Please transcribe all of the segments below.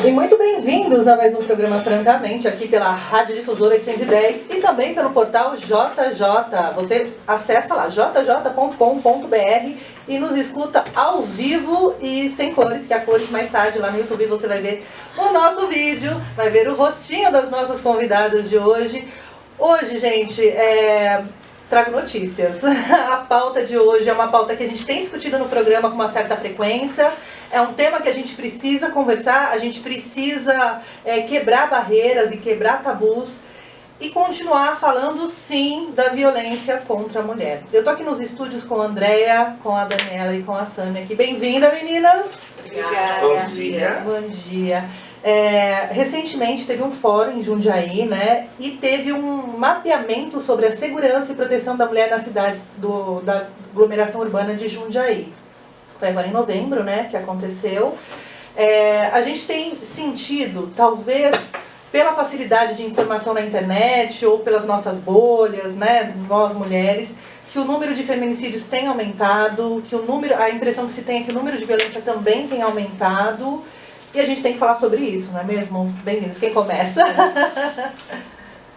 E muito bem-vindos a mais um programa Francamente, aqui pela Rádio Difusora 810 e também pelo portal JJ. Você acessa lá, jj.com.br e nos escuta ao vivo e sem cores, que a cores mais tarde lá no YouTube você vai ver o nosso vídeo, vai ver o rostinho das nossas convidadas de hoje. Hoje, gente, trago notícias. A pauta de hoje é uma pauta que a gente tem discutido no programa com uma certa frequência. É um tema que a gente precisa conversar, a gente precisa quebrar barreiras e quebrar tabus e continuar falando, sim, da violência contra a mulher. Eu tô aqui nos estúdios com a Andréia, com a Daniela e com a Sâmia aqui. Bem-vinda, meninas! Obrigada. Bom dia. Bom dia. Recentemente teve um fórum em Jundiaí, né? E teve um mapeamento sobre a segurança e proteção da mulher nas cidades da aglomeração urbana de Jundiaí. Foi agora em novembro, né, que aconteceu. A gente tem sentido, talvez pela facilidade de informação na internet ou pelas nossas bolhas, né, nós mulheres, que o número de feminicídios tem aumentado, que a impressão que se tem é que o número de violência também tem aumentado. E a gente tem que falar sobre isso, não é mesmo? Bem-vindos. Quem começa?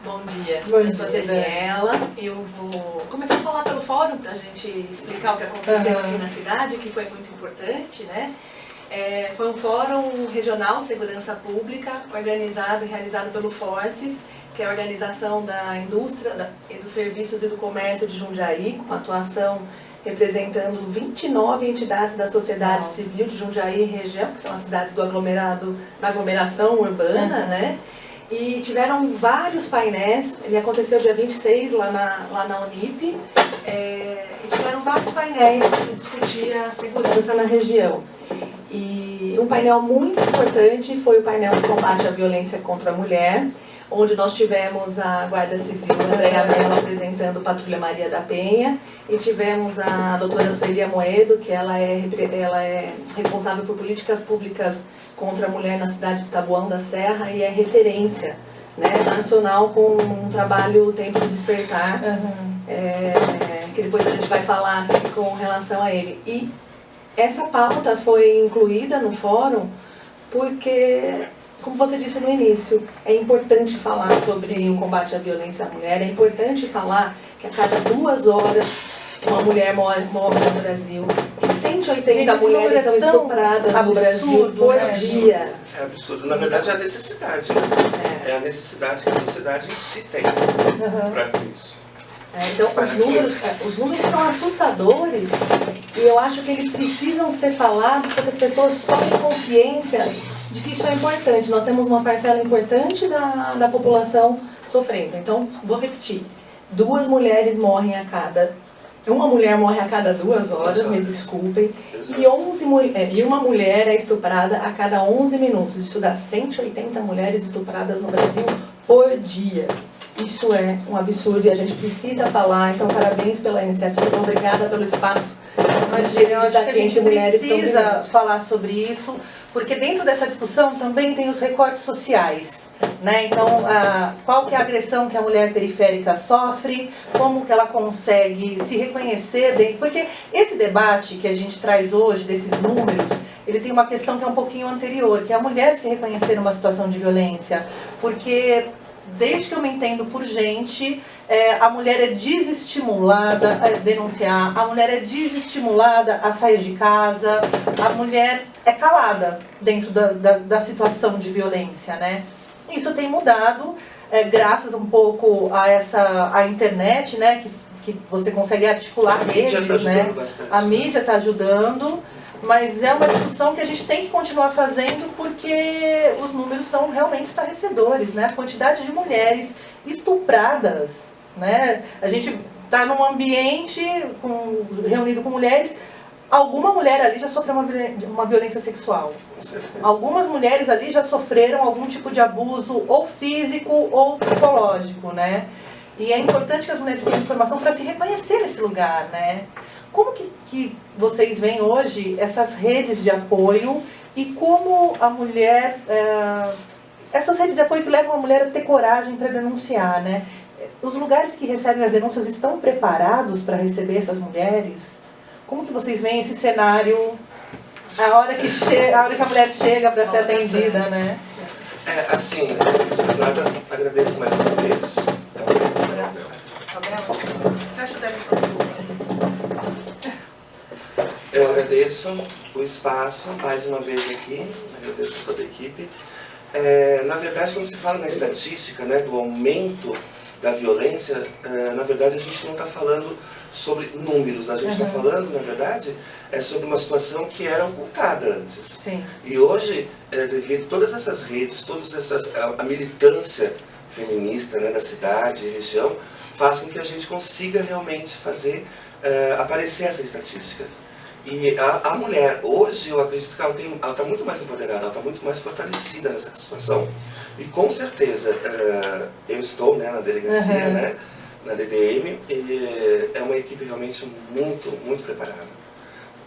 Bom dia, Bom eu sou a dia, Daniela. Eu vou começar a falar pelo fórum para a gente explicar o que aconteceu aqui na cidade, que foi muito importante, né? Foi um fórum regional de segurança pública, organizado e realizado pelo Forces, que é a organização da indústria, dos serviços e do comércio de Jundiaí, com atuação representando 29 entidades da sociedade civil de Jundiaí e região, que são as cidades da aglomeração urbana, né? E tiveram vários painéis, ele aconteceu dia 26 lá na Unip, e tiveram vários painéis que discutiam a segurança na região. E um painel muito importante foi o painel de combate à violência contra a mulher, onde nós tivemos a Guarda Civil Andréa Mello apresentando Patrulha Maria da Penha, e tivemos a doutora Sueli Amoedo, que ela é responsável por políticas públicas contra a mulher na cidade de Taboão da Serra e é referência, né, nacional com um trabalho Tempo de Despertar, que depois a gente vai falar aqui com relação a ele. E essa pauta foi incluída no fórum porque, como você disse no início, é importante falar sobre o combate à violência à mulher, é importante falar que a cada 2 horas uma mulher morre no Brasil, que 180 mulheres são estupradas no Brasil por dia. É absurdo. Na verdade é a necessidade, né? É a necessidade que a sociedade em si tem para isso. Então os números são assustadores e eu acho que eles precisam ser falados para que as pessoas tomem consciência de que isso é importante. Nós temos uma parcela importante da população sofrendo. Então, vou repetir. Uma mulher morre a cada 2 horas, me desculpem, e uma mulher é estuprada a cada 11 minutos. Isso dá 180 mulheres estupradas no Brasil por dia. Isso é um absurdo e a gente precisa falar. Então, parabéns pela iniciativa, obrigada pelo espaço. Imagina, eu acho que a gente precisa falar sobre isso, porque dentro dessa discussão também tem os recortes sociais, né? Então, qual que é a agressão que a mulher periférica sofre, como que ela consegue se reconhecer dentro, porque esse debate que a gente traz hoje, desses números, ele tem uma questão que é um pouquinho anterior, que é a mulher se reconhecer numa situação de violência, porque desde que eu me entendo por gente, a mulher é desestimulada a denunciar, a mulher é desestimulada a sair de casa, a mulher é calada dentro da situação de violência, né? Isso tem mudado, graças um pouco a internet, né, que você consegue articular redes, né? A mídia está ajudando. Mas é uma discussão que a gente tem que continuar fazendo porque os números são realmente estarrecedores, né? A quantidade de mulheres estupradas, né? A gente está num ambiente reunido com mulheres, alguma mulher ali já sofreu uma violência sexual. Algumas mulheres ali já sofreram algum tipo de abuso, ou físico ou psicológico, né? E é importante que as mulheres tenham informação para se reconhecer nesse lugar, né? Como que vocês veem hoje essas redes de apoio e como a mulher... essas redes de apoio que levam a mulher a ter coragem para denunciar, né? Os lugares que recebem as denúncias estão preparados para receber essas mulheres? Como que vocês veem esse cenário A hora que a mulher chega para ser atendida, né? Assim, antes de mais nada, agradeço mais uma vez. Eu agradeço o espaço, mais uma vez aqui, agradeço a toda a equipe. Na verdade, quando se fala na estatística, né, do aumento da violência, na verdade a gente não está falando sobre números, a gente está falando, na verdade, sobre uma situação que era ocultada antes. Sim. E hoje, devido a todas essas redes, a militância feminista, né, da cidade e região, faz com que a gente consiga realmente fazer aparecer essa estatística. E a mulher, hoje, eu acredito que ela está muito mais empoderada, ela está muito mais fortalecida nessa situação. E com certeza, eu estou, né, na delegacia, né, na DDM, e é uma equipe realmente muito, muito preparada.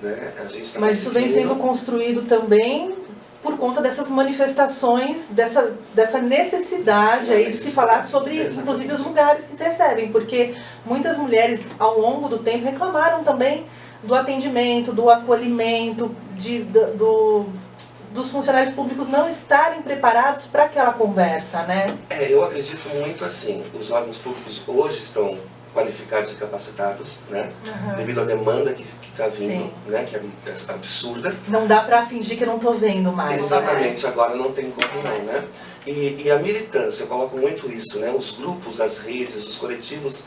Né? A gente tá Mas isso vem sendo construído também por conta dessas manifestações, dessa necessidade aí de se falar sobre, inclusive, os lugares que se recebem. Porque muitas mulheres, ao longo do tempo, reclamaram também do atendimento, do acolhimento, dos funcionários públicos não estarem preparados para aquela conversa, né? Eu acredito muito assim, os órgãos públicos hoje estão qualificados e capacitados, né? Devido à demanda que está vindo, né? Que é absurda. Não dá para fingir que eu não estou vendo mais. Exatamente, agora não tem como não, né? E a militância, eu coloco muito isso, né? Os grupos, as redes, os coletivos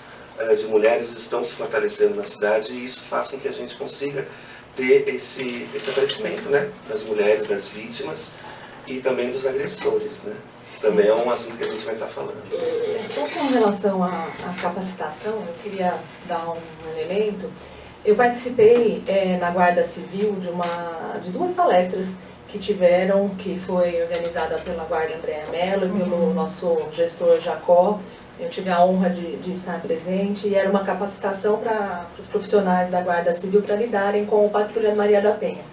de mulheres estão se fortalecendo na cidade e isso faz com que a gente consiga ter esse aparecimento, né, das mulheres, das vítimas e também dos agressores, né? Também é um assunto que a gente vai estar falando. Só com relação à capacitação, eu queria dar um elemento. Eu participei na Guarda Civil de duas palestras que foi organizada pela Guarda Andréa Mello e pelo nosso gestor Jacó. Eu tive a honra de estar presente e era uma capacitação para os profissionais da Guarda Civil para lidarem com o Patrulha Maria da Penha.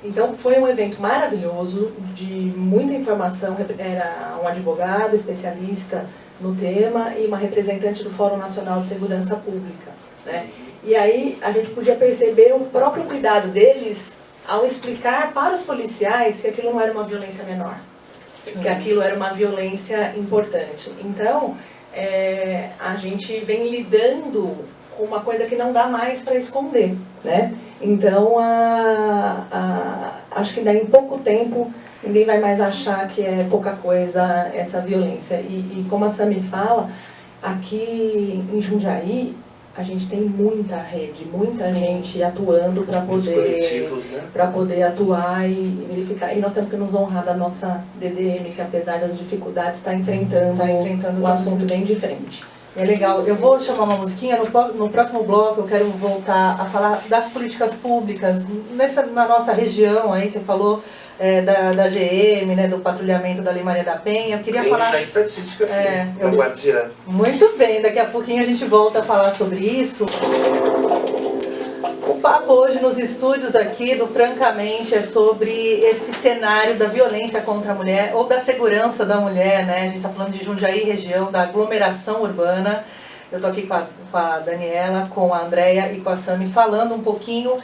Então foi um evento maravilhoso, de muita informação, era um advogado especialista no tema e uma representante do Fórum Nacional de Segurança Pública, né? E aí a gente podia perceber o próprio cuidado deles ao explicar para os policiais que aquilo não era uma violência menor, que aquilo era uma violência importante. Então, a gente vem lidando com uma coisa que não dá mais para esconder, né? Então, acho que daí em pouco tempo ninguém vai mais achar que é pouca coisa essa violência. E como a Sami fala, aqui em Jundiaí a gente tem muita rede, muita gente atuando para poder atuar e verificar. E nós temos que nos honrar da nossa DDM, que apesar das dificuldades está enfrentando um assunto bem diferente. É legal. Eu vou chamar uma musiquinha, no próximo bloco eu quero voltar a falar das políticas públicas na nossa região, aí você falou da GM, né, do patrulhamento da Lei Maria da Penha. Eu queria falar da estatística aqui, da Guardiã. Muito bem, daqui a pouquinho a gente volta a falar sobre isso. O papo hoje nos estúdios aqui do Francamente é sobre esse cenário da violência contra a mulher ou da segurança da mulher, né? A gente está falando de Jundiaí, região, da aglomeração urbana. Eu estou aqui com a Daniela, com a Andréia e com a Sami falando um pouquinho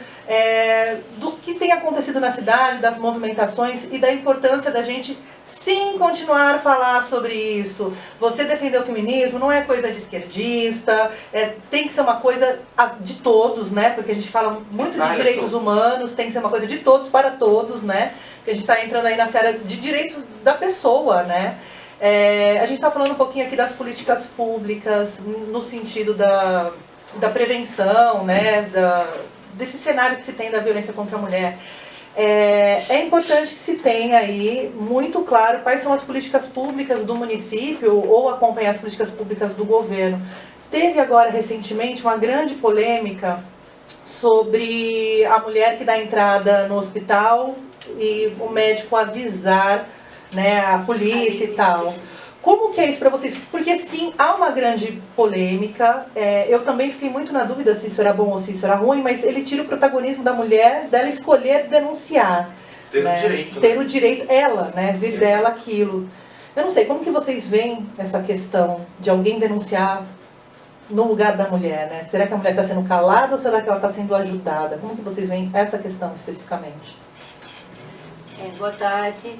do que tem acontecido na cidade, das movimentações e da importância da gente sim continuar a falar sobre isso. Você defender o feminismo não é coisa de esquerdista, tem que ser uma coisa de todos, né? Porque a gente fala muito de direitos humanos, tem que ser uma coisa de todos para todos, né? Porque a gente está entrando aí na seara de direitos da pessoa, né? A gente está falando um pouquinho aqui das políticas públicas no sentido da prevenção, né? Desse cenário que se tem da violência contra a mulher. É importante que se tenha aí muito claro quais são as políticas públicas do município ou acompanhar as políticas públicas do governo. Teve agora recentemente uma grande polêmica sobre a mulher que dá entrada no hospital e o médico avisar, né, a polícia e tal. Como que é isso para vocês? Porque sim, há uma grande polêmica. Eu também fiquei muito na dúvida se isso era bom ou se isso era ruim, mas ele tira o protagonismo da mulher, dela escolher denunciar. Ter né? o direito. Ter o direito, ela, né? Vir Exato. dela aquilo. Eu não sei, como que vocês veem essa questão de alguém denunciar no lugar da mulher, né? Será que a mulher está sendo calada ou será que ela está sendo ajudada? Como que vocês veem essa questão especificamente? Boa tarde.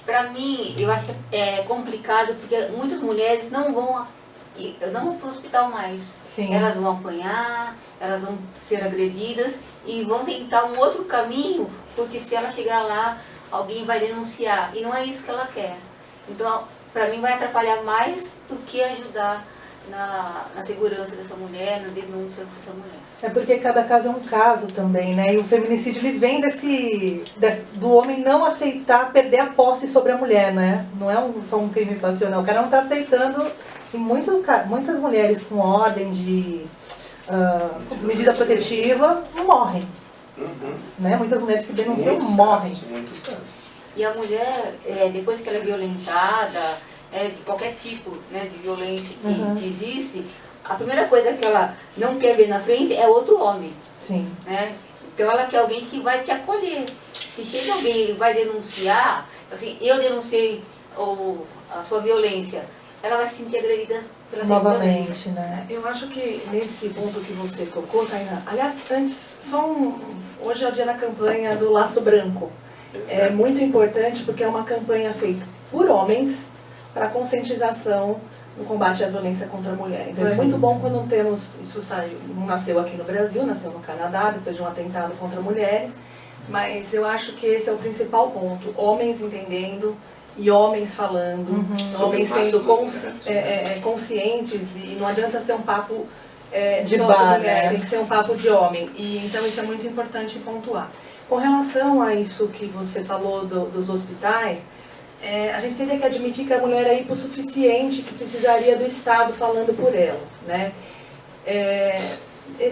Para mim, eu acho que é complicado porque muitas mulheres não vão para o hospital mais. Sim. Elas vão apanhar, elas vão ser agredidas e vão tentar um outro caminho, porque se ela chegar lá, alguém vai denunciar. E não é isso que ela quer. Então, para mim, vai atrapalhar mais do que ajudar na segurança dessa mulher, na denúncia dessa mulher. É porque cada caso é um caso também, né? E o feminicídio ele vem do homem não aceitar perder a posse sobre a mulher, né? Não é só um crime passional. O cara não está aceitando. E muitas mulheres com ordem de medida protetiva morrem. Né? Muitas mulheres que denunciam morrem. Muitos casos. E a mulher, depois que ela é violentada, de qualquer tipo, né, de violência que existe, a primeira coisa que ela não quer ver na frente é outro homem. Sim. Né? Então ela quer alguém que vai te acolher. Se chega alguém e vai denunciar, assim, eu denunciei a sua violência, ela vai se sentir agredida pela sua Novamente, violência. né? Eu acho que nesse ponto que você tocou, Tainá, aliás, antes, hoje é o dia da campanha do Laço Branco. É muito importante porque é uma campanha feita por homens para conscientização no combate à violência contra a mulher. Então é muito bom quando temos, não nasceu aqui no Brasil, nasceu no Canadá, depois de um atentado contra mulheres, mas eu acho que esse é o principal ponto, homens entendendo e homens falando, homens sendo conscientes, e não adianta ser um papo de só bar, de mulher, né? tem que ser um papo de homem, e então isso é muito importante pontuar. Com relação a isso que você falou dos hospitais, a gente teria que admitir que a mulher é hipossuficiente, que precisaria do Estado falando por ela, né?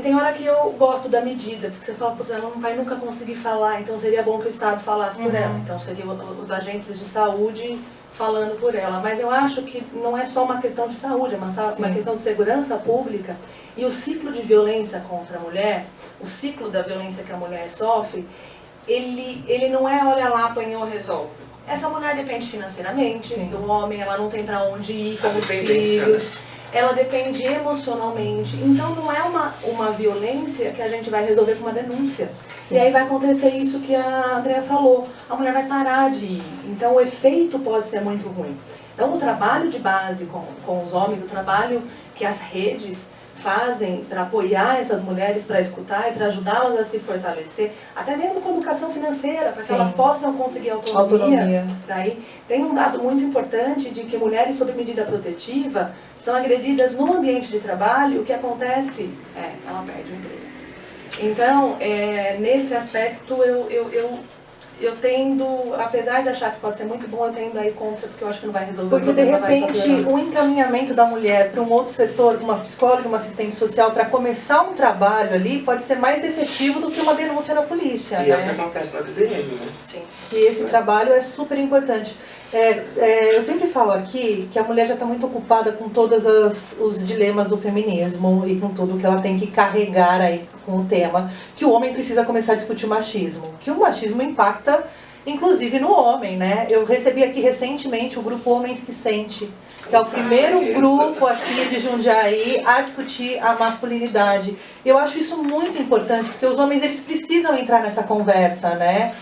Tem hora que eu gosto da medida, porque você fala, pois ela não vai nunca conseguir falar, então seria bom que o Estado falasse por ela. Então seriam os agentes de saúde falando por ela. Mas eu acho que não é só uma questão de saúde, é uma questão de segurança pública. E o ciclo de violência contra a mulher, o ciclo da violência que a mulher sofre, ele não é olha lá, apanhou, resolve. Essa mulher depende financeiramente do homem, ela não tem para onde ir com os filhos, ela depende emocionalmente. Então não é uma violência que a gente vai resolver com uma denúncia. E aí vai acontecer isso que a Andrea falou, a mulher vai parar de ir. Então o efeito pode ser muito ruim. Então o trabalho de base com os homens, o trabalho que as redes fazem para apoiar essas mulheres, para escutar e para ajudá-las a se fortalecer, até mesmo com educação financeira, para que elas possam conseguir autonomia. Daí, tem um dado muito importante de que mulheres sob medida protetiva são agredidas no ambiente de trabalho, o que acontece ela perde o emprego. Então, nesse aspecto, eu tendo, apesar de achar que pode ser muito bom, eu tendo aí contra, porque eu acho que não vai resolver porque o problema. Porque de repente o encaminhamento da mulher para um outro setor, uma psicóloga, uma assistente social, para começar um trabalho ali, pode ser mais efetivo do que uma denúncia na polícia. E é o que acontece na DDM, né? Sim. E esse trabalho é super importante. Eu sempre falo aqui que a mulher já está muito ocupada com todos os dilemas do feminismo e com tudo que ela tem que carregar aí com o tema, que o homem precisa começar a discutir o machismo, que o machismo impacta inclusive no homem, né? Eu recebi aqui recentemente o grupo Homens que Sente, que é o primeiro grupo aqui de Jundiaí a discutir a masculinidade. Eu acho isso muito importante, porque os homens eles precisam entrar nessa conversa, né?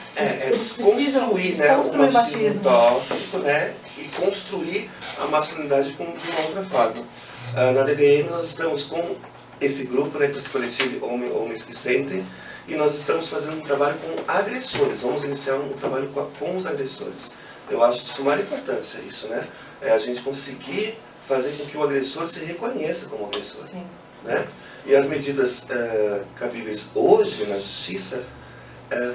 Desconstruir, né, o machismo tóxico, né? E construir a masculinidade de uma outra forma. Na DDM nós estamos com esse grupo, né, com esse coletivo Homens que Sentem, e nós estamos fazendo um trabalho com agressores. Vamos iniciar um trabalho com os agressores. Eu acho de suma importância isso, né? A gente conseguir fazer com que o agressor se reconheça como agressor. Sim. Né? E as medidas cabíveis hoje na justiça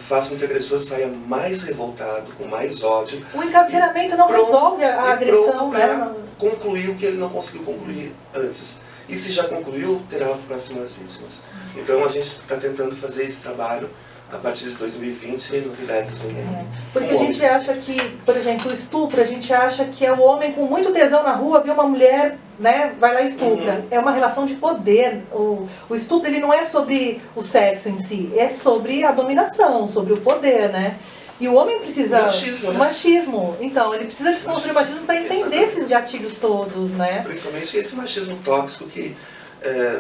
façam com que o agressor saia mais revoltado, com mais ódio. O encarceramento não resolve a agressão, né? Concluir o que ele não conseguiu concluir antes. E se já concluiu, terá próximas vítimas. Então a gente está tentando fazer esse trabalho a partir de 2020 e novidades vêm. Porque a gente acha que, por exemplo, o estupro, a gente acha que é o homem com muito tesão na rua, vê uma mulher, né, vai lá e estupra. É uma relação de poder. O estupro ele não é sobre o sexo em si, é sobre a dominação, sobre o poder, né? E o homem precisa... O machismo, né? Machismo. Então, ele precisa desconstruir o machismo para entender esses gatilhos todos, né? Principalmente esse machismo tóxico que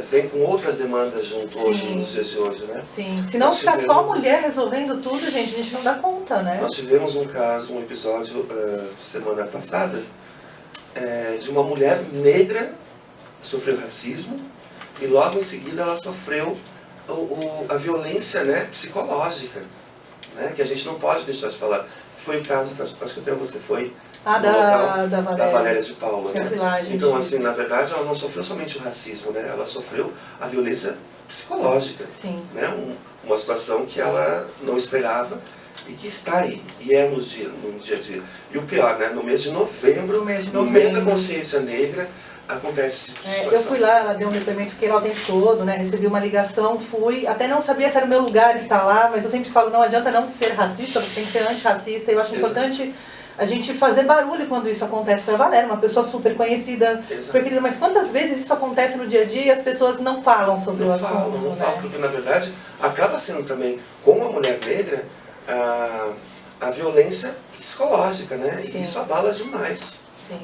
vem com outras demandas junto hoje, nos dias de hoje, né? Sim, se não ficar só mulher resolvendo tudo, gente, a gente não dá conta, né? Nós tivemos um episódio semana passada, de uma mulher negra que sofreu racismo e logo em seguida ela sofreu a violência, né, psicológica, né, que a gente não pode deixar de falar. Foi o caso, que acho que até você foi, da Valéria de Paula. Né? Lá, gente... Então, assim, na verdade, ela não sofreu somente o racismo, né? Ela sofreu a violência psicológica. Sim. Né? Uma situação que ela não esperava e que está aí, e é no dia a dia. E o pior, né? No mês de novembro, no mês da consciência negra, acontece esse tipo de situação. Eu fui lá, ela deu um depoimento, fiquei lá o tempo todo, né? Recebi uma ligação, fui, até não sabia se era o meu lugar estar lá, mas eu sempre falo, não adianta não ser racista, você tem que ser antirracista. Eu acho importante a gente fazer barulho quando isso acontece. Para a Valéria, uma pessoa super conhecida, super querida, mas quantas vezes isso acontece no dia a dia e as pessoas não falam sobre o assunto? Não falam, porque na verdade acaba sendo também, com a mulher negra, a violência psicológica, né? Sim. E isso abala demais. Sim.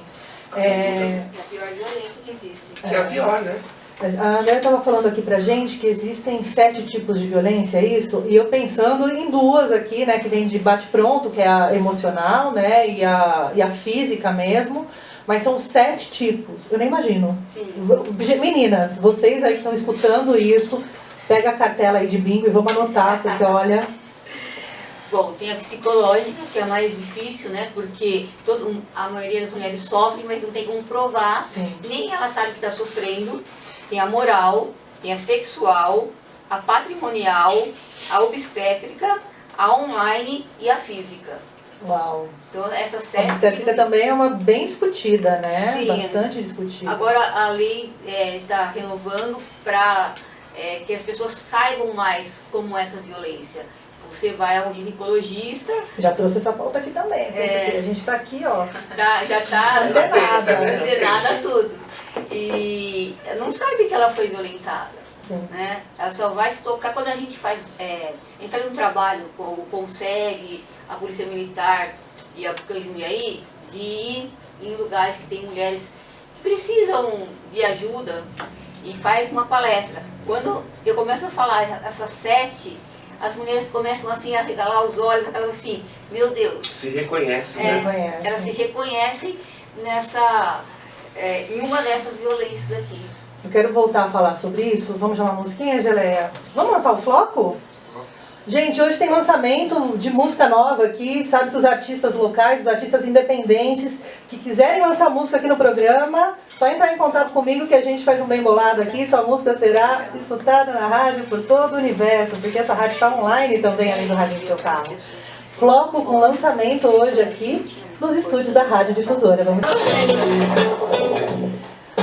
É a pior violência que existe. Que é a pior, né? A Andrea estava falando aqui pra gente que existem 7 tipos de violência, é isso? E eu pensando em 2 aqui, né, que vem de bate-pronto, que é a emocional, né, e a física mesmo, mas são 7 tipos, eu nem imagino. Sim. Meninas, vocês aí que estão escutando isso, pega a cartela aí de bingo e vamos anotar, porque olha... Bom, tem a psicológica, que é a mais difícil, né? Porque a maioria das mulheres sofre, mas não tem como provar. Sim. Nem ela sabe que está sofrendo. Tem a moral, tem a sexual, a patrimonial, a obstétrica, a online e a física. Uau! Então, essas A 7... obstétrica também é uma bem discutida, né? Sim. Bastante discutida. Agora, a lei está renovando para que as pessoas saibam mais como é essa violência. Você vai ao ginecologista... Já trouxe essa pauta aqui também. A gente está aqui, ó. Já está antenada. Antenada tudo. E não sabe que ela foi violentada. Sim. Né? Ela só vai se tocar quando a gente faz um trabalho com o CONSEG, a Polícia Militar e a Bucanjumiaí, de ir em lugares que tem mulheres que precisam de ajuda e faz uma palestra. Quando eu começo a falar essas 7... as mulheres começam assim a regalar os olhos, aquelas assim, meu Deus. Se reconhecem, né? Elas se reconhecem em uma dessas violências aqui. Eu quero voltar a falar sobre isso. Vamos chamar uma musiquinha, Geleia? Vamos lançar o floco? Gente, hoje tem lançamento de música nova aqui. Sabe que os artistas locais, os artistas independentes que quiserem lançar música aqui no programa, só entrar em contato comigo que a gente faz um bem bolado aqui. Sua música será escutada na rádio por todo o universo, porque essa rádio está online também, além do rádio do seu carro. Floco com lançamento hoje aqui nos estúdios da Rádio Difusora. Vamos...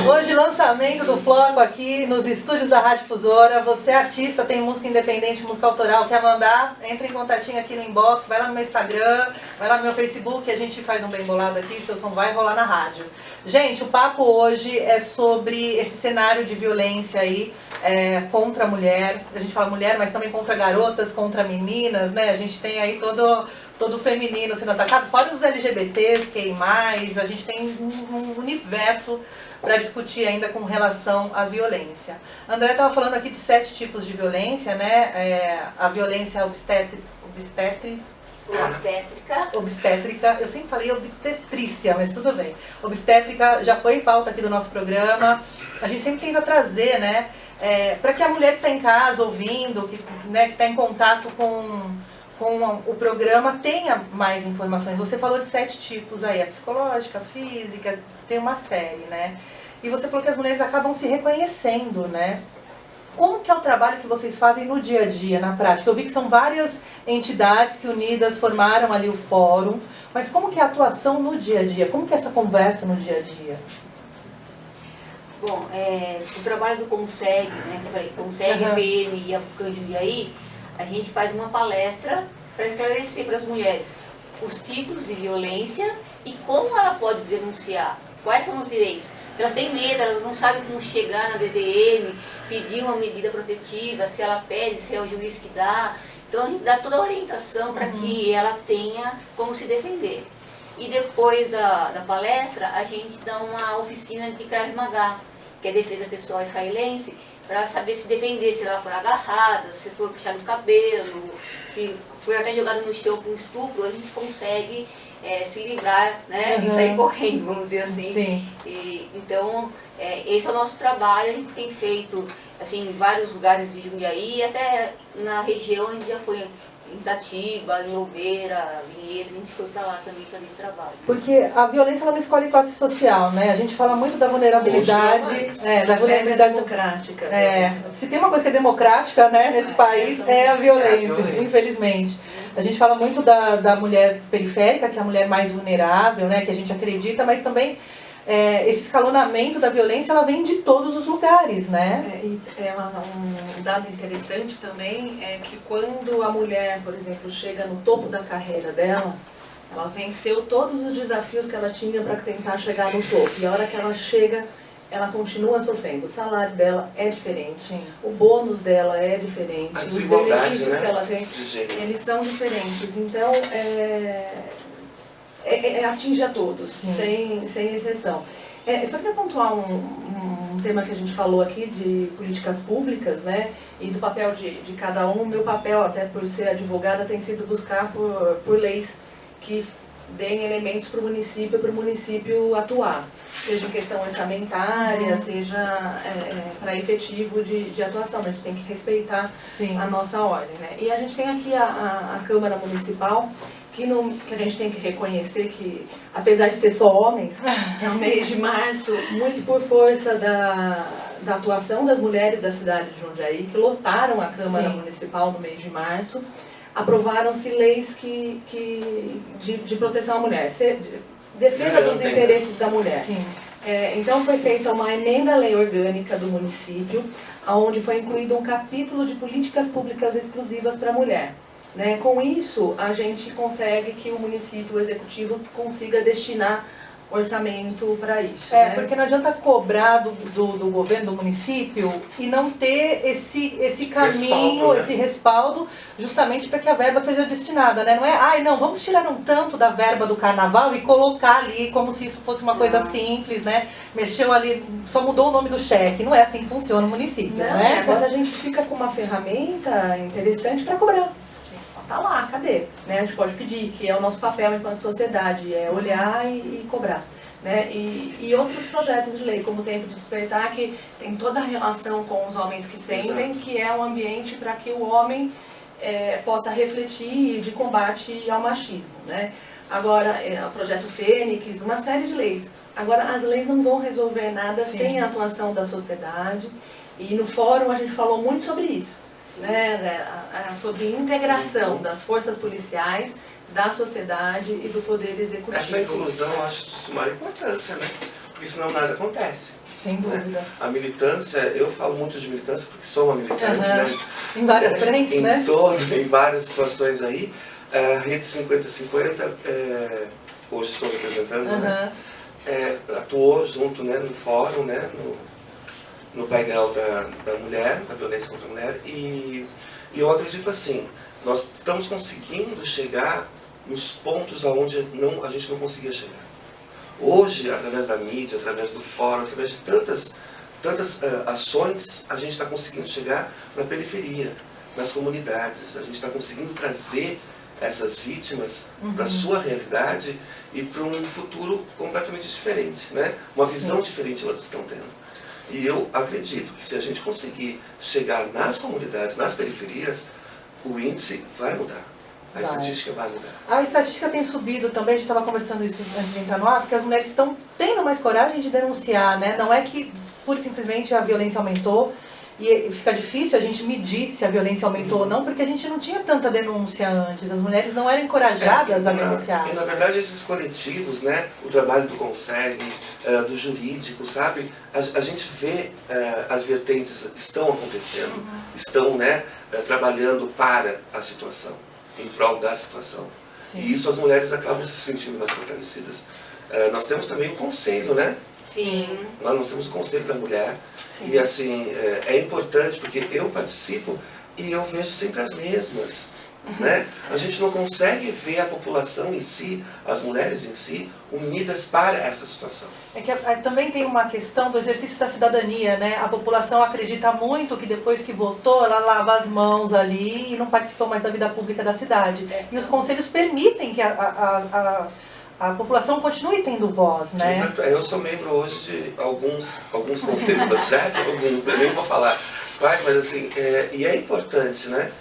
Hoje, lançamento do Floco aqui nos estúdios da Rádio Difusora. Você é artista, tem música independente, música autoral, quer mandar? Entra em contatinho aqui no inbox, vai lá no meu Instagram, vai lá no meu Facebook, a gente faz um bem bolado aqui, seu som vai rolar na rádio. Gente, o papo hoje é sobre esse cenário de violência aí contra a mulher. A gente fala mulher, mas também contra garotas, contra meninas, né? A gente tem aí todo o feminino sendo atacado, fora os LGBTs, QI+, a gente tem um universo para discutir ainda com relação à violência. A André estava falando aqui de 7 tipos de violência, né? A violência obstétrica, eu sempre falei obstetrícia, mas tudo bem. Obstétrica já foi em pauta aqui do nosso programa. A gente sempre tenta trazer, né? Para que a mulher que está em casa ouvindo, que está em contato com o programa, tenha mais informações. Você falou de 7 tipos aí, a psicológica, a física, tem uma série, né? E você falou que as mulheres acabam se reconhecendo, né? Como que é o trabalho que vocês fazem no dia a dia, na prática? Eu vi que são várias entidades que unidas formaram ali o fórum, mas como que é a atuação no dia a dia? Como que é essa conversa no dia a dia? Bom, o trabalho do CONSEG, né, que foi CONSEG, a PM e a Bucanjumiaí, a gente faz uma palestra para esclarecer para as mulheres os tipos de violência e como ela pode denunciar, quais são os direitos. Elas têm medo, elas não sabem como chegar na DDM, pedir uma medida protetiva, se ela pede, se é o juiz que dá. Então a gente dá toda a orientação para que ela tenha como se defender. E depois da palestra, a gente dá uma oficina de Krav Maga, que é defesa pessoal israelense, para saber se defender, se ela for agarrada, se for puxada no cabelo, se for até jogada no chão por um estupro, a gente consegue se livrar, né, e sair correndo, vamos dizer assim. Sim. Então, esse é o nosso trabalho, a gente tem feito assim, em vários lugares de Jundiaí, até na região a gente já foi em Itatiba, em Louveira, Vinhedo, a gente foi para lá também fazer esse trabalho. Porque a violência ela não escolhe classe social, né? A gente fala muito da vulnerabilidade, da vulnerabilidade democrática. Se tem uma coisa que é democrática, né, nesse país, é a violência, infelizmente. A gente fala muito da mulher periférica, que é a mulher mais vulnerável, né, que a gente acredita, mas também esse escalonamento da violência, ela vem de todos os lugares, né? Um dado interessante também é que quando a mulher, por exemplo, chega no topo da carreira dela, ela venceu todos os desafios que ela tinha para tentar chegar no topo. E a hora que ela chega, ela continua sofrendo. O salário dela é diferente, o bônus dela é diferente, os benefícios que ela tem, eles são diferentes. Então, atinge a todos, sem exceção. Só queria pontuar um tema que a gente falou aqui de políticas públicas, né, e do papel de cada um. Meu papel, até por ser advogada, tem sido buscar por leis que deem elementos para o município atuar, seja em questão orçamentária, seja para efetivo de atuação. A gente tem que respeitar a nossa ordem, né? E a gente tem aqui a Câmara Municipal, que a gente tem que reconhecer que, apesar de ter só homens, no mês de março, muito por força da atuação das mulheres da cidade de Jundiaí, que lotaram a Câmara Municipal no mês de março, aprovaram-se leis de proteção à mulher, defesa dos interesses da mulher. Então foi feita uma emenda à lei orgânica do município, onde foi incluído um capítulo de políticas públicas exclusivas para a mulher. Né? Com isso, a gente consegue que o município, o executivo, consiga destinar orçamento para isso. Porque não adianta cobrar do governo, do município, e não ter esse caminho, esse respaldo, justamente para que a verba seja destinada, né? Não é, vamos tirar um tanto da verba do carnaval e colocar ali como se isso fosse uma coisa simples, né? Mexeu ali, só mudou o nome do cheque. Não é assim que funciona o município, né? Agora a gente fica com uma ferramenta interessante para cobrar. Tá lá, cadê? Né? A gente pode pedir, que é o nosso papel enquanto sociedade, é olhar e cobrar. Né? E outros projetos de lei, como o Tempo de Despertar, que tem toda a relação com os homens que sentem, que é um ambiente para que o homem possa refletir de combate ao machismo. Né? Agora, o Projeto Fênix, uma série de leis. Agora, as leis não vão resolver nada sem a atuação da sociedade, e no fórum a gente falou muito sobre isso. Sobre integração das forças policiais, da sociedade e do poder executivo. Essa inclusão eu acho de suma importância, né? Porque senão nada acontece. Sem dúvida. Né? A militância, eu falo muito de militância porque sou uma militante, né? Em várias frentes, né? Em várias situações aí. A Rede 50-50, hoje estou representando, né? Atuou junto, né, no fórum, né? No painel da mulher, da violência contra a mulher, e eu acredito assim, nós estamos conseguindo chegar nos pontos aonde a gente não conseguia chegar. Hoje, através da mídia, através do fórum, através de tantas ações, a gente está conseguindo chegar na periferia, nas comunidades, a gente está conseguindo trazer essas vítimas para a sua realidade e para um futuro completamente diferente, né? Uma visão diferente elas estão tendo. E eu acredito que se a gente conseguir chegar nas comunidades, nas periferias, o índice vai mudar. A estatística vai mudar. A estatística tem subido também, a gente estava conversando isso antes de entrar no ar, porque as mulheres estão tendo mais coragem de denunciar, né? Não é que, pura e simplesmente, a violência aumentou, e fica difícil a gente medir se a violência aumentou ou não, porque a gente não tinha tanta denúncia antes, as mulheres não eram encorajadas a denunciar. E na verdade esses coletivos, né, o trabalho do Conseg, do jurídico, sabe, a gente vê as vertentes estão acontecendo, estão, né, trabalhando para a situação, em prol da situação. Sim. E isso as mulheres acabam se sentindo mais fortalecidas. Nós temos também o conselho, né? Sim. Nós temos o Conselho da Mulher. Sim. E assim, é importante porque eu participo e eu vejo sempre as mesmas. né? A gente não consegue ver a população em si, as mulheres em si, unidas para essa situação. É que também tem uma questão do exercício da cidadania, né? A população acredita muito que depois que votou, ela lava as mãos ali e não participa mais da vida pública da cidade. E os conselhos permitem que a população continue tendo voz, né? Exato. Eu sou membro hoje de alguns conselhos da cidade, alguns, né? Nem vou falar quais, mas assim, e é importante, né?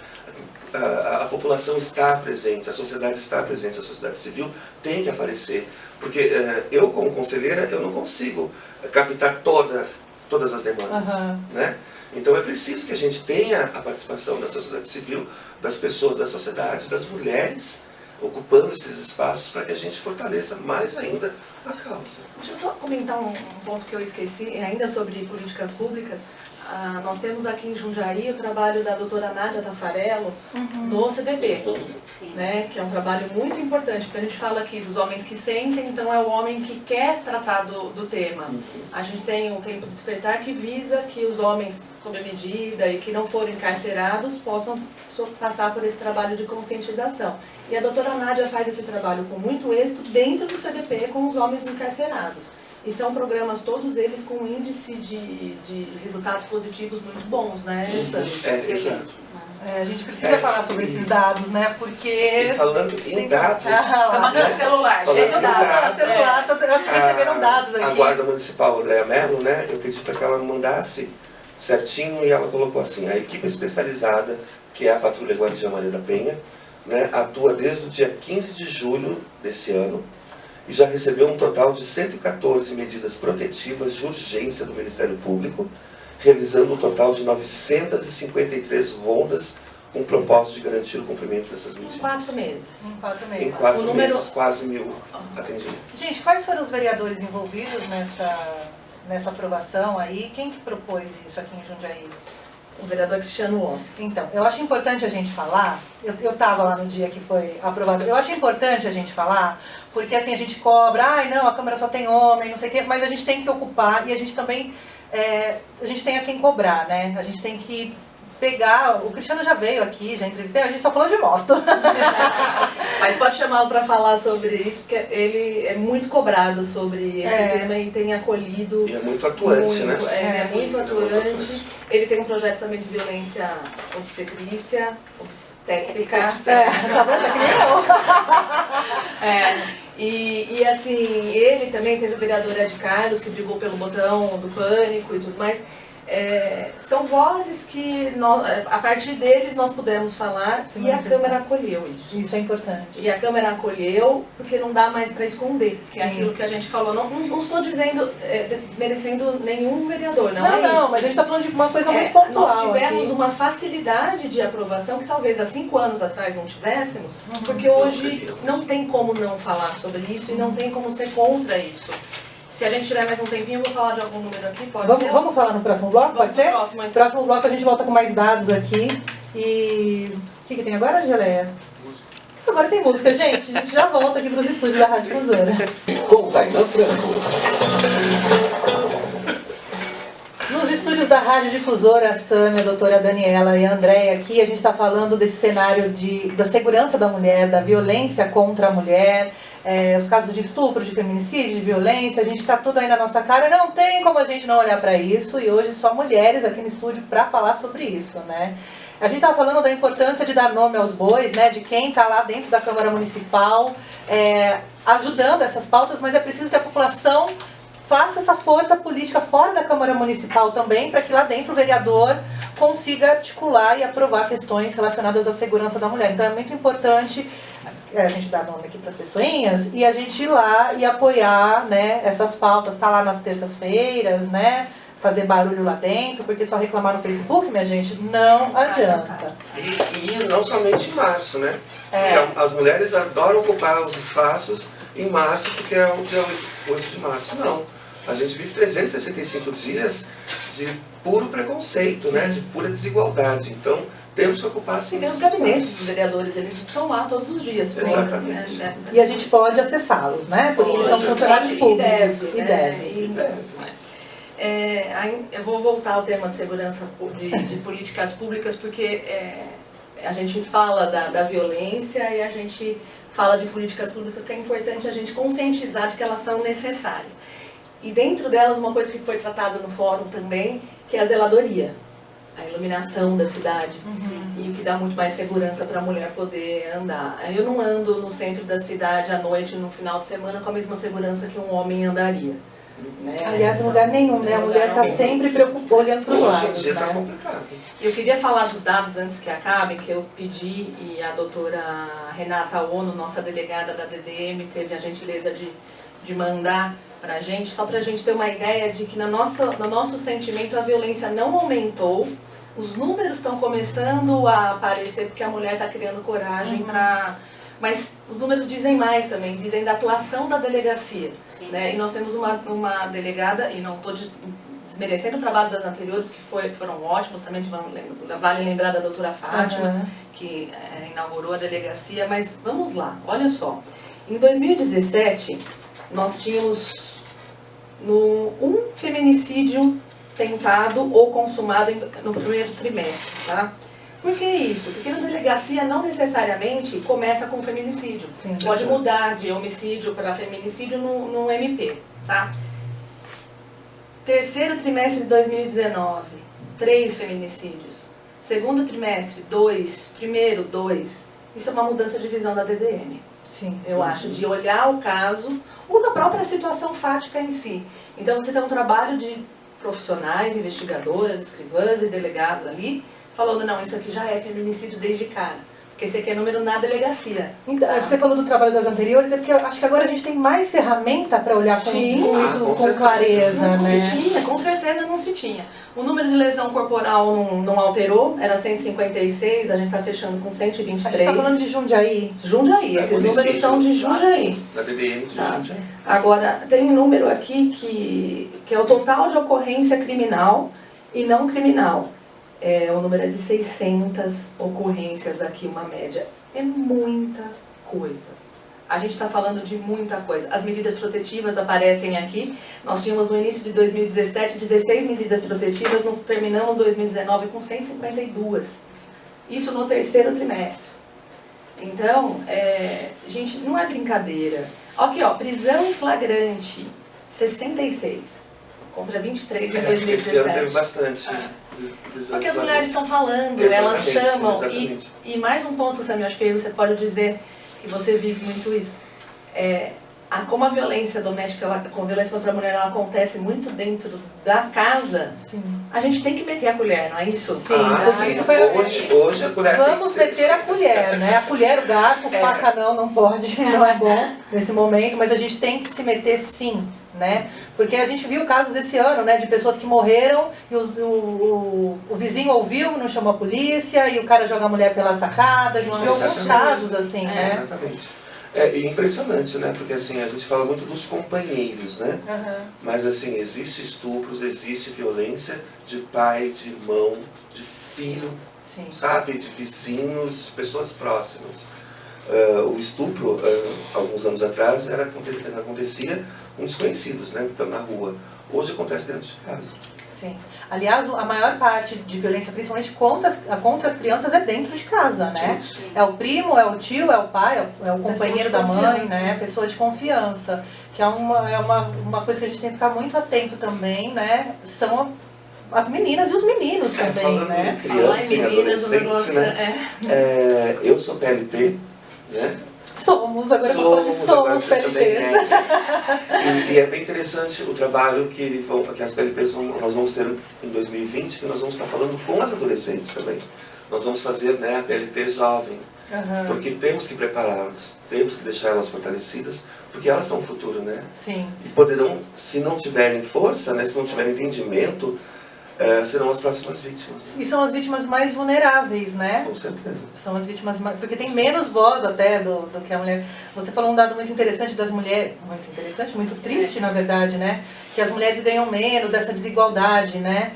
A população está presente, a sociedade está presente, a sociedade civil tem que aparecer. Porque eu, como conselheira, eu não consigo captar todas as demandas, né? Então é preciso que a gente tenha a participação da sociedade civil, das pessoas da sociedade, das mulheres, ocupando esses espaços para que a gente fortaleça mais ainda a causa. Deixa eu só comentar um ponto que eu esqueci, ainda sobre políticas públicas. Nós temos aqui em Jundiaí o trabalho da doutora Nádia Tafarello, do CDB, né, que é um trabalho muito importante, porque a gente fala aqui dos homens que sentem, então é o homem que quer tratar do tema. A gente tem um Tempo de Despertar que visa que os homens sob medida e que não foram encarcerados possam passar por esse trabalho de conscientização. E a doutora Nádia faz esse trabalho com muito êxito dentro do CDP com os homens encarcerados. E são programas, todos eles, com índice de resultados positivos muito bons, né, Sandra? Exato. A gente precisa falar sobre esses dados, né? Porque... E falando em dados... Estamos aqui no celular, cheio de dados. Elas receberam dados aqui. A Guarda Municipal, Andréa Mello, né? Eu pedi para que ela mandasse certinho e ela colocou assim: a equipe especializada, que é a Patrulha Guardiã Maria da Penha, né, atua desde o dia 15 de julho desse ano, e já recebeu um total de 114 medidas protetivas de urgência do Ministério Público, realizando um total de 953 rondas com o propósito de garantir o cumprimento dessas medidas. Em 4 meses. Em 4 meses. Em 4 número... meses, quase 1.000 atendimentos. Gente, quais foram os vereadores envolvidos nessa aprovação aí? Quem que propôs isso aqui em Jundiaí? O vereador Cristiano Gomes. Então, eu acho importante a gente falar, eu estava lá no dia que foi aprovado, eu acho importante a gente falar, porque assim, a gente cobra, não, a Câmara só tem homem, não sei o quê, mas a gente tem que ocupar e a gente também, a gente tem a quem cobrar, né? A gente tem que pegar, o Cristiano já veio aqui, já entrevistei, a gente só falou de moto. Mas pode chamá-lo para falar sobre isso, porque ele é muito cobrado sobre esse tema e tem acolhido. E é muito atuante, muito, né? É muito atuante. Ele tem um projeto também de violência obstétrica. Tá vendo? E assim, ele também teve o vereador Ed Carlos, que brigou pelo botão do pânico e tudo mais. São vozes que a partir deles nós pudemos falar e a Câmara acolheu isso. Isso é importante. E a Câmara acolheu porque não dá mais para esconder, que é aquilo que a gente falou. Não estou dizendo, desmerecendo nenhum vereador, não é isso. Não, mas a gente está falando de uma coisa muito pontual. Nós tivemos aqui uma facilidade de aprovação que talvez há 5 anos atrás não tivéssemos, porque hoje não tem como não falar sobre isso e não tem como ser contra isso. Se a gente tiver mais um tempinho, eu vou falar de algum número aqui, pode ser? Vamos falar no próximo bloco, pode ser? Próximo, então. Próximo bloco a gente volta com mais dados aqui. E o que tem agora, Geleia? Música. Agora tem música, gente. A gente já volta aqui para os estúdios da Rádio Difusora. Com Tainá Franco. Nos estúdios da Rádio Difusora, a Sâmia, a doutora Daniela e a Andréia aqui, a gente está falando desse cenário da segurança da mulher, da violência contra a mulher, os casos de estupro, de feminicídio, de violência, a gente está tudo aí na nossa cara, não tem como a gente não olhar para isso, e hoje só mulheres aqui no estúdio para falar sobre isso, né? A gente estava falando da importância de dar nome aos bois, né, de quem está lá dentro da Câmara Municipal, ajudando essas pautas, mas é preciso que a população faça essa força política fora da Câmara Municipal também, para que lá dentro o vereador consiga articular e aprovar questões relacionadas à segurança da mulher. Então é muito importante a gente dar nome aqui para as pessoinhas e a gente ir lá e apoiar, né, essas pautas, tá lá nas terças-feiras, né, fazer barulho lá dentro, porque só reclamar no Facebook, minha gente, não adianta. E não somente em março, né? As mulheres adoram ocupar os espaços em março, porque é o dia 8 de março. Não. A gente vive 365 dias de puro preconceito, né? De pura desigualdade. Então, temos que ocupar sim. E tem os gabinetes dos vereadores, eles estão lá todos os dias. Exatamente. E a gente pode acessá-los, né? Porque eles são funcionários públicos. E deve. Eu vou voltar ao tema de segurança, de políticas públicas, porque a gente fala da violência e a gente fala de políticas públicas, que é importante a gente conscientizar de que elas são necessárias. E dentro delas, uma coisa que foi tratada no fórum também, que é a zeladoria, a iluminação da cidade, e que dá muito mais segurança para a mulher poder andar. Eu não ando no centro da cidade à noite, no final de semana, com a mesma segurança que um homem andaria. Né? Aliás, em lugar nenhum, né? A mulher está sempre olhando para os lados. Hoje em dia tá Né? complicado. Eu queria falar dos dados antes que acabem, que eu pedi, e a doutora Renata Ono, nossa delegada da DDM, teve a gentileza de mandar para a gente, só para a gente ter uma ideia de que no nosso sentimento a violência não aumentou, os números estão começando a aparecer porque a mulher está criando coragem para... Mas os números dizem mais também, dizem da atuação da delegacia. Né? E nós temos uma delegada, e não estou desmerecendo o trabalho das anteriores, que foram ótimos, também vale lembrar da doutora Fátima, que inaugurou a delegacia, mas vamos lá, olha só. Em 2017, nós tínhamos um feminicídio tentado ou consumado no primeiro trimestre, tá? Por que isso? Porque na delegacia não necessariamente começa com feminicídio. Sim, pode mudar de homicídio para feminicídio no MP, tá? Terceiro trimestre de 2019, 3 feminicídios. Segundo trimestre, 2. Primeiro, 2. Isso é uma mudança de visão da DDM. Sim. Eu acho, de olhar o caso ou da própria situação fática em si. Então você tem um trabalho de profissionais, investigadoras, escrivãs e delegados ali, falando, não, isso aqui já é feminicídio desde cara. Porque esse aqui é número na delegacia. Então, você falou do trabalho das anteriores, é porque eu acho que agora a gente tem mais ferramenta para olhar com clareza, Não né? se tinha, com certeza não se tinha. O número de lesão corporal não alterou, era 156, a gente está fechando com 123. A gente está falando de Jundiaí. Jundiaí, esses números são de Jundiaí. Na DDM de Jundiaí. Agora, tem um número aqui que é o total de ocorrência criminal e não criminal. O número é de 600 ocorrências aqui, uma média. É muita coisa. A gente está falando de muita coisa. As medidas protetivas aparecem aqui. Nós tínhamos no início de 2017 16 medidas protetivas, terminamos 2019 com 152. Isso no terceiro trimestre. Então, gente, não é brincadeira. Aqui, ó, prisão em flagrante, 66, contra 23 em 2017. Esse ano teve bastante. Porque as mulheres estão falando, elas chamam. E mais um ponto, Samir, acho que aí você pode dizer que você vive muito isso. Como a violência doméstica, com violência contra a mulher, ela acontece muito dentro da casa, Sim. a gente tem que meter a colher, não é isso? Sim, Isso foi hoje a colher vamos tem que ser- meter a colher, né? A colher, o garfo, faca não pode, não é bom nesse momento, mas a gente tem que se meter sim, né? Porque a gente viu casos esse ano, né, de pessoas que morreram e o vizinho ouviu, não chamou a polícia e o cara joga a mulher pela sacada. A gente viu alguns casos assim, né? Exatamente. É impressionante, né? Porque assim, a gente fala muito dos companheiros, né? Mas assim, existe estupros, existe violência de pai, de irmão, de filho, Sim. sabe? De vizinhos, de pessoas próximas. O estupro, alguns anos atrás, acontecia com desconhecidos, né? Na rua. Hoje acontece dentro de casa. Sim. Aliás, a maior parte de violência, principalmente contra as crianças, é dentro de casa, né? Sim. É o primo, é o tio, é o pai, é o companheiro da mãe, confiança. né? Pessoa de confiança. Que é uma coisa que a gente tem que ficar muito atento também, né? São as meninas e os meninos também, Falando né? em criança e Falar em meninas, o adolescente, negócio né? Eu sou PLP, né? Agora eu vou falar de somos você também PLPs. E é bem interessante o trabalho que as PLPs nós vamos ter em 2020, que nós vamos estar falando com as adolescentes também. Nós vamos fazer, né, a PLP jovem, porque temos que prepará-las, temos que deixar elas fortalecidas, porque elas são o futuro, né? Sim. E poderão, se não tiverem força, né, se não tiverem entendimento, serão as próximas vítimas. E são as vítimas mais vulneráveis, né? Com certeza. São as vítimas mais... Porque tem menos voz até do que a mulher. Você falou um dado muito interessante das mulheres... Muito interessante, muito triste, na verdade, né? Que as mulheres ganham menos dessa desigualdade, né?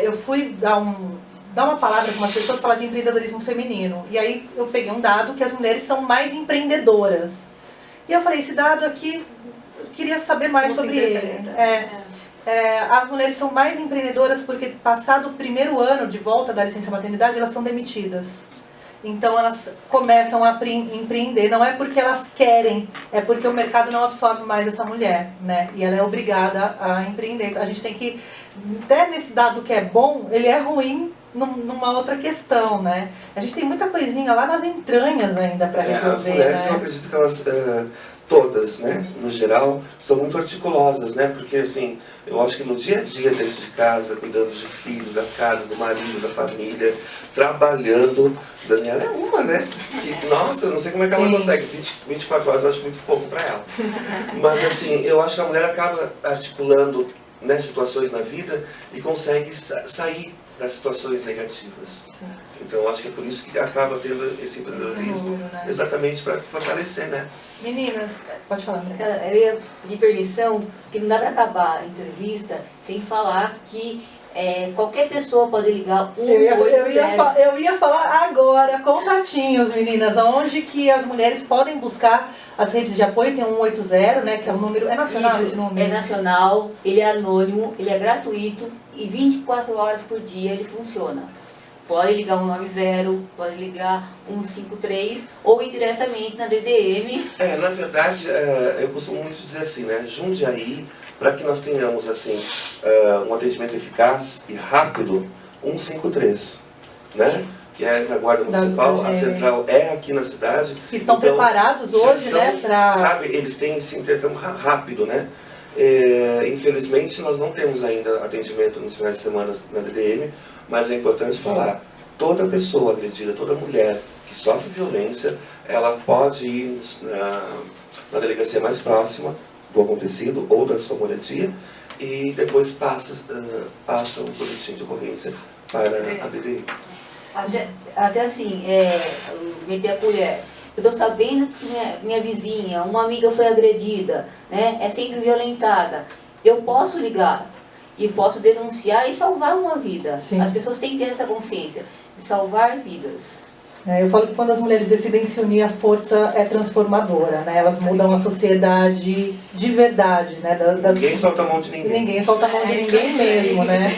Eu fui dar uma palavra com umas pessoas, falar de empreendedorismo feminino. E aí eu peguei um dado que as mulheres são mais empreendedoras. E eu falei, esse dado aqui, eu queria saber mais sobre ele. As mulheres são mais empreendedoras porque passado o primeiro ano de volta da licença maternidade, elas são demitidas. então elas começam a empreender. Não é porque elas querem, é porque o mercado não absorve mais essa mulher, né? E ela é obrigada a empreender. A gente tem que, até nesse dado que é bom, ele é ruim numa outra questão, né? A gente tem muita coisinha lá nas entranhas ainda para resolver, as mulheres, né? eu acredito que elas, todas, né, no geral, são muito articulosas, né? Porque, assim, eu acho que no dia a dia dentro de casa, cuidando de filho, da casa, do marido, da família, trabalhando, Daniela é uma, né? Que, nossa, eu não sei como é que ela consegue, 24 horas eu acho muito pouco para ela. Mas, assim, eu acho que a mulher acaba articulando, né, situações na vida e consegue sair das situações negativas. Sim. Então, eu acho que é por isso que acaba tendo esse empreendedorismo, número, né? exatamente para fortalecer, né? Meninas, pode falar, André. Eu ia pedir permissão, porque não dá para acabar a entrevista sem falar que qualquer pessoa pode ligar 180. Eu ia falar agora, contatinhos, meninas, onde que as mulheres podem buscar as redes de apoio. Tem 180, né, que é o número, é nacional esse número? É nacional, ele é anônimo, ele é gratuito e 24 horas por dia ele funciona. Pode ligar 190, pode ligar 153 ou ir diretamente na DDM. Na verdade, eu costumo muito dizer assim, né? Jundiaí, para que nós tenhamos assim, um atendimento eficaz e rápido, 153, né? Que é na Guarda Municipal, a central é aqui na cidade. Que estão então, preparados hoje, né? Sabe, eles têm esse intercâmbio rápido, né? Infelizmente, nós não temos ainda atendimento nos finais de semana na DDM, mas é importante falar, toda pessoa agredida, toda mulher que sofre violência, ela pode ir na delegacia mais próxima do acontecido ou da sua moradia e depois passa o boletim de ocorrência para a DDI. Até assim, meter a colher. Eu estou sabendo que minha vizinha, uma amiga foi agredida, né, é sempre violentada. Eu posso ligar e posso denunciar e salvar uma vida. Sim. As pessoas têm que ter essa consciência de salvar vidas. Eu falo que quando as mulheres decidem se unir, a força é transformadora, né? Elas mudam a sociedade de verdade, né? Ninguém solta a mão de ninguém. Ninguém solta a mão de ninguém mesmo, né?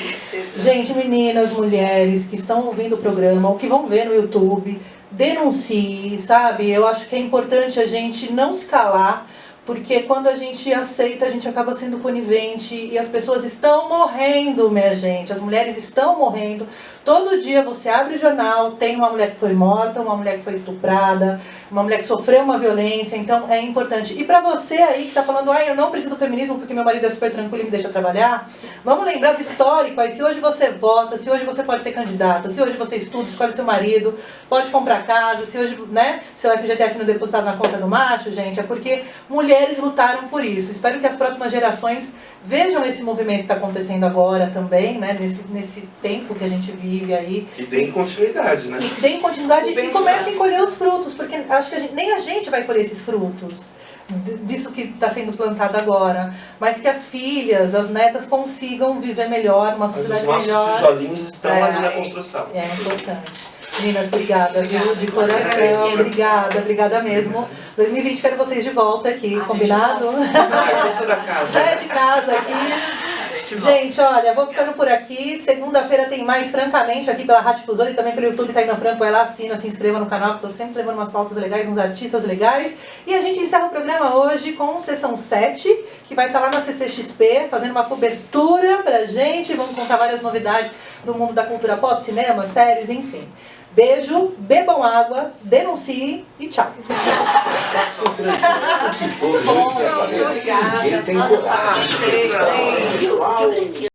Gente, meninas, mulheres que estão ouvindo o programa ou que vão ver no YouTube, denuncie, sabe? Eu acho que é importante a gente não se calar, porque quando a gente aceita, a gente acaba sendo conivente e as pessoas estão morrendo, minha gente. As mulheres estão morrendo. Todo dia você abre o jornal, tem uma mulher que foi morta, uma mulher que foi estuprada, uma mulher que sofreu uma violência, então é importante. E pra você aí que tá falando, eu não preciso do feminismo porque meu marido é super tranquilo e me deixa trabalhar, vamos lembrar do histórico aí. Se hoje você vota, se hoje você pode ser candidata, se hoje você estuda, escolhe seu marido, pode comprar casa, se hoje, né, seu FGTS não depositado na conta do macho, gente, é porque mulheres lutaram por isso. Espero que as próximas gerações vejam esse movimento que está acontecendo agora também, né, nesse tempo que a gente vive aí. E deem continuidade, né? E deem continuidade e comecem a colher os frutos, porque acho que nem a gente vai colher esses frutos disso que está sendo plantado agora, mas que as filhas, as netas consigam viver melhor, uma sociedade melhor. Os nossos tijolinhos estão ali na construção. É importante. Meninas, obrigada, viu? De coração, obrigada mesmo. 2020 quero vocês de volta aqui, combinado? Da casa. Já é de casa aqui. Gente, olha, vou ficando por aqui. Segunda-feira tem mais, francamente, aqui pela Rádio Difusora e também pelo YouTube Taina Franco. Vai lá, assina, se inscreva no canal, que estou sempre levando umas pautas legais, uns artistas legais. E a gente encerra o programa hoje com Sessão 7, que vai estar lá na CCXP, fazendo uma cobertura pra gente. Vamos contar várias novidades do mundo da cultura pop, cinema, séries, enfim. Beijo, bebam água, denunciem e tchau. Obrigada. Quem tem Nossa, coragem. o que eu preciso?